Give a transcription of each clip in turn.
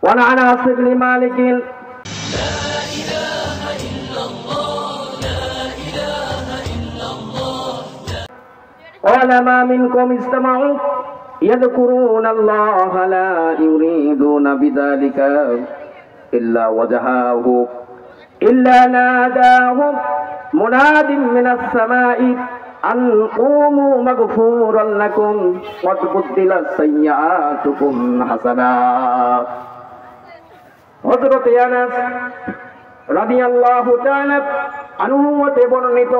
وعن أنس بن مالك قال ما منكم اجتمعوا يذكرون الله لا يريدون بذلك إلا وجهه إلا ناداهم مناد من السماء أن قوموا مغفورا لكم قد بدلت سيئاتكم حسنات হযরত আনাস রাদিয়াল্লাহু তাআলা আনহু হতে বর্ণিত,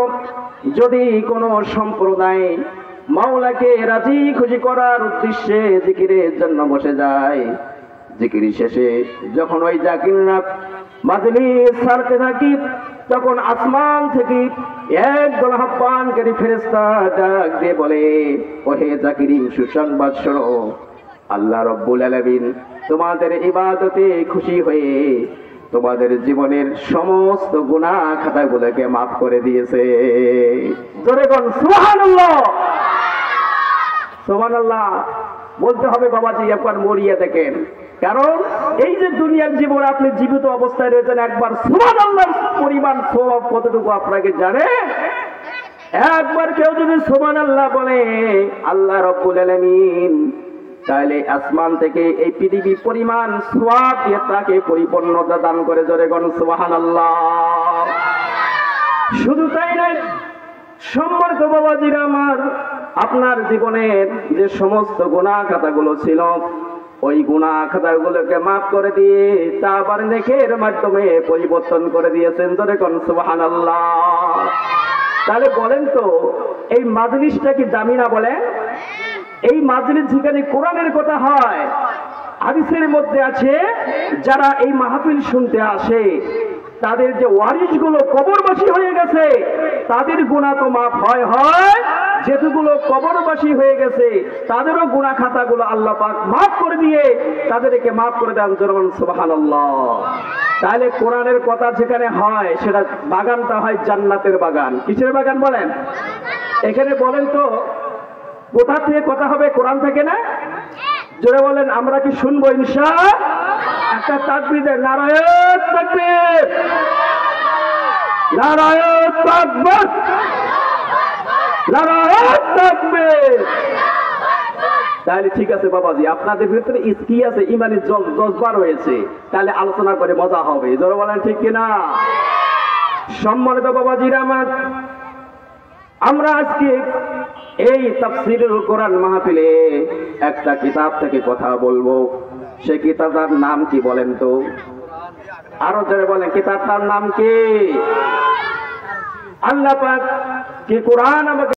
যদি কোনো সম্প্রদায় মাওলাকে রাজি খুশি করার উদ্দেশ্যে জিকিরের জন্য বসে যায়, জিকির শেষে যখন ওই জাকিররা মাজলিস ছাড়তে থাকি, তখন আসমান থেকে একদল আহ্বানকারী ফেরেশতা ডাক দিয়ে বলে, ওহে জাকিরিন, সুসংবাদ শোনো, আল্লাহ রাব্বুল আলামিন তোমাদের ইবাদতে খুশি হয়ে তোমাদের জীবনের সমস্ত গুনাহ খাতাগুলোকে মাফ করে দিয়েছে। জোরে বল সুবহানাল্লাহ। সুবহানাল্লাহ বলতে হবে বাবাজি, একবার মরিয়া দেখেন, কারণ এই যে দুনিয়ার জীবন আপনি জীবিত অবস্থায় রয়েছেন, একবার সুবহানাল্লাহর পরিমাণ সওয়াব কতটুকু আপনাকে জানে? একবার কেউ যদি সুবহানাল্লাহ বলে আল্লাহ রাব্বুল আলামিন তাহলে আসমান থেকে এই পৃথিবী পরিমাণ সওয়াব দিয়ে তাকে পরিপূর্ণতা দান করে। জোরে বল সুবহানাল্লাহ। শুধু তাই নয়, সম্মানিত বাবাজিরা আমার, আপনার জীবনের যে সমস্ত গুনাহ খাতাগুলো ছিল, ওই গুনাহ খাতাগুলোকে মাফ করে দিয়ে তা আবার নেকের মাধ্যমে পরিবর্তন করে দিয়েছেন। জোরে বল সুবহানাল্লাহ। তাহলে বলেন তো, এই মাজলিসটা কি দামি না? বলেন, এই মাজলিস যেখানে কোরআনের কথা হয়, হাদিসের মধ্যে আছে যারা এই মাহফিল শুনতে আসে তাদের যে ওয়ারিসগুলো কবরবাসী হয়ে গেছে তাদের গুনাহ তো মাফ হয়, যেগুলো কবরবাসী হয়ে গেছে তাদেরও গুনাহ খাতাগুলো আল্লাহ পাক মাফ করে দিয়ে তাদেরকে মাফ করে দেন। জোরে সুবহানাল্লাহ। তাহলে কোরআনের কথা যেখানে হয় সেটা বাগানটা হয় জান্নাতের বাগান। কিসের বাগান বলেন? এখানে বলেন তো কোথা থেকে কথা হবে? কোরআন থেকে না? জোরে বলেন, আমরা কি শুনবো ইনশাআল্লাহ? একটা তাকবীর দেন, নারায়ে তাকবীর, নারায়ে তাকবীর, নারায়ে তাকবীর। তাহলে ঠিক আছে বাবাজি, আপনাদের ভিতরে কি আছে? ইমানের জজবা রয়েছে, তাহলে আলোচনা করে মজা হবে। জোরে বলেন ঠিক কিনা? সম্মানিত বাবাজিরা আমার, আমরা আজকে এই তাফসীরুল কোরআন মাহফিলে একটা কিতাব থেকে কথা বলবো। সেই কিতাবটার নাম কি বলেন তো? আরো জোরে বলেন, কিতাবটার নাম কি? আল্লাহ পাক কি কোরআন আমাকে